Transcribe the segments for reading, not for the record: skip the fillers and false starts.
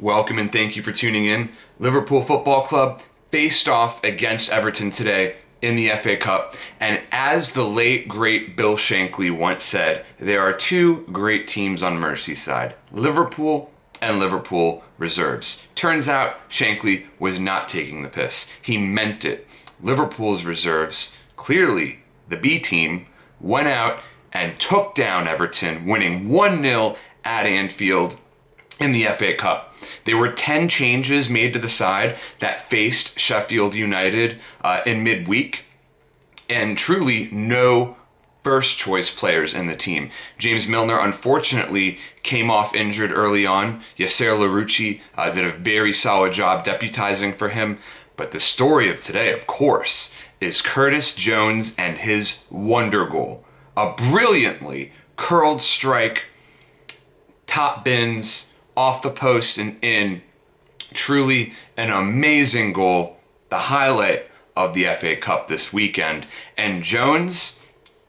Welcome and thank you for tuning in. Liverpool Football Club faced off against Everton today in the FA Cup. And as the late, great Bill Shankly once said, there are two great teams on Merseyside, Liverpool and Liverpool reserves. Turns out Shankly was not taking the piss. He meant it. Liverpool's reserves, clearly the B team, went out and took down Everton, winning 1-0 at Anfield in the FA Cup. There were 10 changes made to the side that faced Sheffield United in midweek, and truly no first choice players in the team. James Milner unfortunately came off injured early on. Yasser Larouci did a very solid job deputizing for him. But the story of today, of course, is Curtis Jones and his wonder goal. A brilliantly curled strike, top bins, off the post and in. Truly an amazing goal. The highlight of the FA Cup this weekend. And Jones,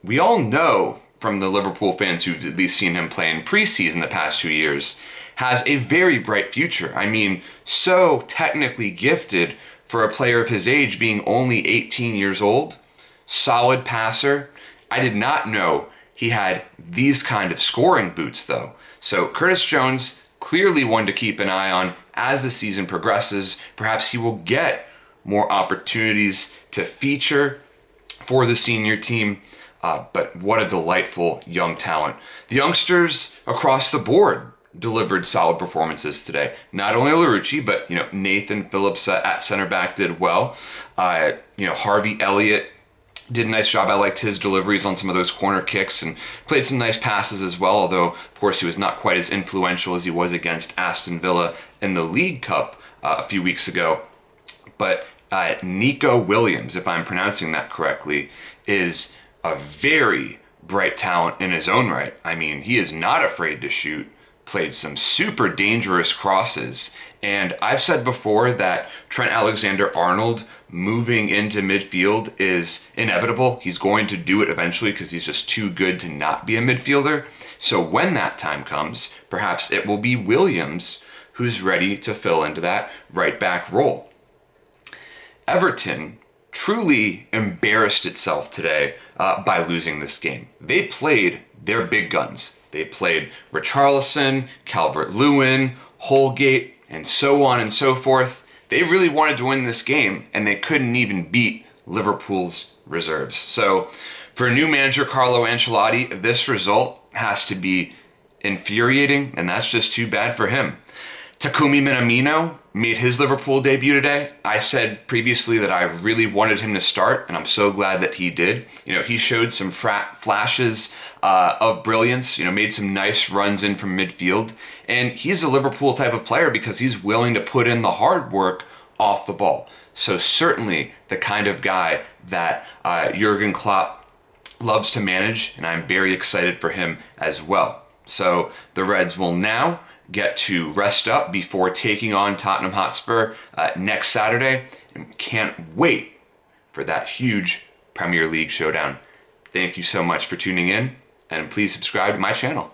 we all know from the Liverpool fans who've at least seen him play in preseason the past 2 years, has a very bright future. I mean, so technically gifted for a player of his age, being only 18 years old. Solid passer. I did not know he had these kind of scoring boots though. So Curtis Jones, clearly one to keep an eye on as the season progresses. Perhaps he will get more opportunities to feature for the senior team. But what a delightful young talent. The youngsters across the board delivered solid performances today. Not only Larouci, but Nathan Phillips at center back did well. Harvey Elliott did a nice job. I liked his deliveries on some of those corner kicks and played some nice passes as well, although, of course, he was not quite as influential as he was against Aston Villa in the League Cup a few weeks ago. But Nico Williams, if I'm pronouncing that correctly, is a very bright talent in his own right. I mean, he is not afraid to shoot, played some super dangerous crosses. And I've said before that Trent Alexander-Arnold moving into midfield is inevitable. He's going to do it eventually because he's just too good to not be a midfielder. So when that time comes, perhaps it will be Williams who's ready to fill into that right back role. Everton truly embarrassed itself today by losing this game. They played their big guns. They played Richarlison, Calvert-Lewin, Holgate, and so on and so forth. They really wanted to win this game, and they couldn't even beat Liverpool's reserves. So for new manager Carlo Ancelotti, this result has to be infuriating, and that's just too bad for him. Takumi Minamino made his Liverpool debut today. I said previously that I really wanted him to start, and I'm so glad that he did. He showed some flashes of brilliance, made some nice runs in from midfield, and he's a Liverpool type of player because he's willing to put in the hard work off the ball. So certainly the kind of guy that Jurgen Klopp loves to manage, and I'm very excited for him as well. So the Reds will now get to rest up before taking on Tottenham Hotspur next Saturday, and can't wait for that huge Premier League showdown. Thank you so much for tuning in, and please subscribe to my channel.